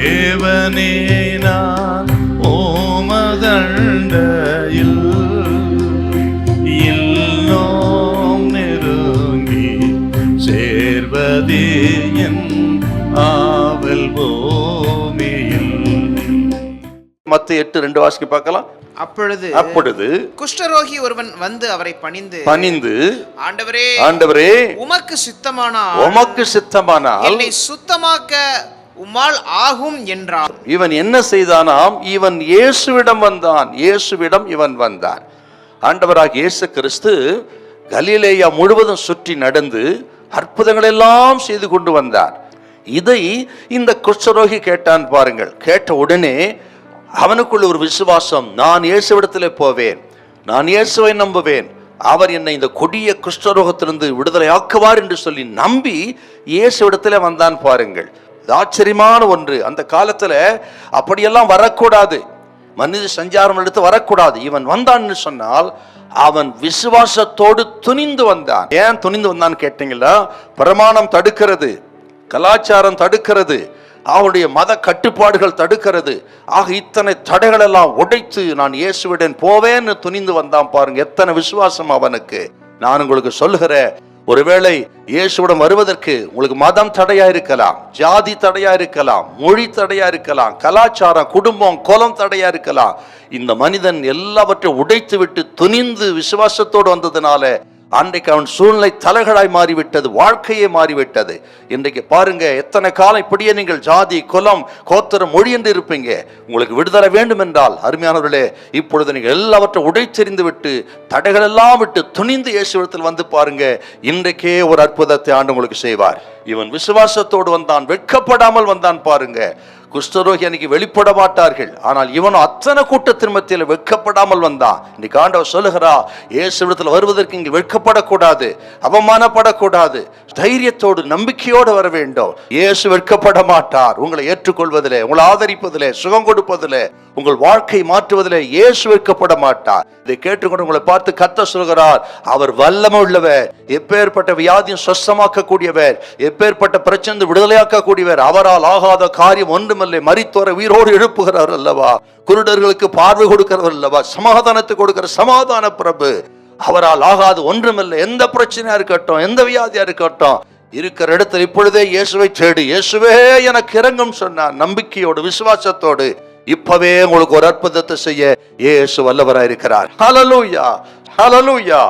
தேவனே நான் ஓமதண்டையில் இன்னும் நெருங்கி சேர்வதே என் ஆவல் பூமியில். மத்தேயு 8:2 வாசிக்க பார்க்கலாம். அப்பொழுது குஷ்டரோகி ஒருவன் வந்து அவரை பணிந்து ஆண்டவரே உமக்கு சித்தமானால் என்னை சுத்தமாக்க உம்மால் ஆகும் என்றார். இவன் என்ன செய்தானாம்? இவன் இயேசுவிடம் வந்தான். ஆண்டவராகிய இயேசு கிறிஸ்து கலிலேயா முழுவதும் சுற்றி நடந்து அற்புதங்கள் எல்லாம் செய்து கொண்டு வந்தார். இதை இந்த குஷ்டரோகி கேட்டான் பாருங்கள். கேட்ட உடனே அவனுக்குள்ள ஒரு விசுவாசம், நான் இயேசுவிடத்திலே போவேன், நான் இயேசுவை நம்புவேன், அவர் என்னை இந்த கொடிய குஷ்டரோகத்திலிருந்து விடுதலை ஆக்குவார் என்று சொல்லி நம்பி இயேசுவிடத்திலே வந்தான் பாருங்கள். ஆச்சரியமான ஒன்று. அந்த காலத்துல அப்படியெல்லாம் வரக்கூடாது, மனித சஞ்சாரம் எடுத்து வரக்கூடாது. இவன் வந்தான்னு சொன்னால் அவன் விசுவாசத்தோடு துணிந்து வந்தான். ஏன் துணிந்து வந்தான்னு கேட்டீங்களா? பிரமாணம் தடுக்கிறது, கலாச்சாரம் தடுக்கிறது, அவனுடைய மத கட்டுப்பாடுகள் தடுக்கிறது. ஆக இத்தனை தடைகள் எல்லாம் உடைத்து நான் இயேசுவிடன் போவேன்னு துணிந்து வந்தான் பாருங்க. எத்தனை விசுவாசம் அவனுக்கு. நான் உங்களுக்கு சொல்லுகிறேன், ஒருவேளை இயேசுவிடம் வருவதற்கு உங்களுக்கு மதம் தடையா இருக்கலாம், ஜாதி தடையா இருக்கலாம், மொழி தடையா இருக்கலாம், கலாச்சாரம், குடும்பம், குலம் தடையா இருக்கலாம். இந்த மனிதன் எல்லாவற்றையும் உடைத்து விட்டு துணிந்து விசுவாசத்தோடு வந்ததுனால அன்றைக்கு அவன் சூழ்நிலை தலைகளாய் மாறிவிட்டது, வாழ்க்கையே மாறிவிட்டது. இன்றைக்கு பாருங்க, எத்தனை காலம் இப்படியே நீங்கள் ஜாதி, குலம், கோத்திரம், மொழி என்று இருப்பீங்க. உங்களுக்கு விடுதலை வேண்டும் என்றால் அருமையானவர்களே, இப்பொழுது நீங்கள் எல்லாவற்றையும் உடைத்தெறிந்து விட்டு தடைகள் எல்லாம் விட்டு துணிந்து இயேசுவிடத்தில் வந்து பாருங்க. இன்றைக்கே ஒரு அற்புதத்தை ஆண்டு உங்களுக்கு செய்வார். இவன் விசுவாசத்தோடு வந்தான், வெட்கப்படாமல் வந்தான் பாருங்க. குஷ்டரோகி அன்னைக்கு வெளிப்பட மாட்டார்கள், ஆனால் இவனும் அத்தனை கூட்டத்தின் மத்தியில் வெட்கப்படாமல் வந்தான். இன்னைக்கு ஆண்டவர் சொல்லுகிறா, இயேசுவிடத்தில் வருவதற்கு இங்கு வெட்கப்படக்கூடாது, அவமானப்படக்கூடாது, தைரியத்தோடு நம்பிக்கையோடு வர வேண்டும். இயேசு வெட்கப்பட மாட்டார். உங்களை ஏற்றுக்கொள்வதிலே, உங்களை ஆதரிப்பதிலே, சுகம் கொடுப்பதிலே, உங்கள் வாழ்க்கை மாற்றுவதிலே இயேசு வெட்கப்பட மாட்டார். இதை கேட்டுக்கொண்டு உங்களை பார்த்து கர்த்தர் சொல்கிறார், அவர் வல்லமை உள்ளவர், எப்பேற்பட்ட வியாதியும் சொஸ்தமாக்க கூடியவர், எப்பேற்பட்ட பிரச்சனை விடுதலையாக்க கூடியவர், அவரால் ஆகாத காரியம் ஒன்றுமில்லை. மரித்தோரை உயிரோடு எழுப்புகிறார் அல்லவா, குருடர்களுக்கு பார்வை கொடுக்கிறவர் அல்லவா, சமாதானத்தை கொடுக்கிற சமாதான பிரபு. அவரால் ஆகாது ஒன்றுமில்லை. எந்த பிரச்சனையா இருக்கட்டும், எந்த வியாதியா இருக்கட்டும், இருக்கிற இடத்துல இப்பொழுதே இயேசுவை தேடு, இயேசுவே எனக்கு இறங்கும் சொன்னார். நம்பிக்கையோடு விசுவாசத்தோடு இப்பவே உங்களுக்கு ஒரு அற்புதத்தை செய்ய இயேசு வல்லவராய் இருக்கிறார். ஹல்லேலூயா, ஹல்லேலூயா.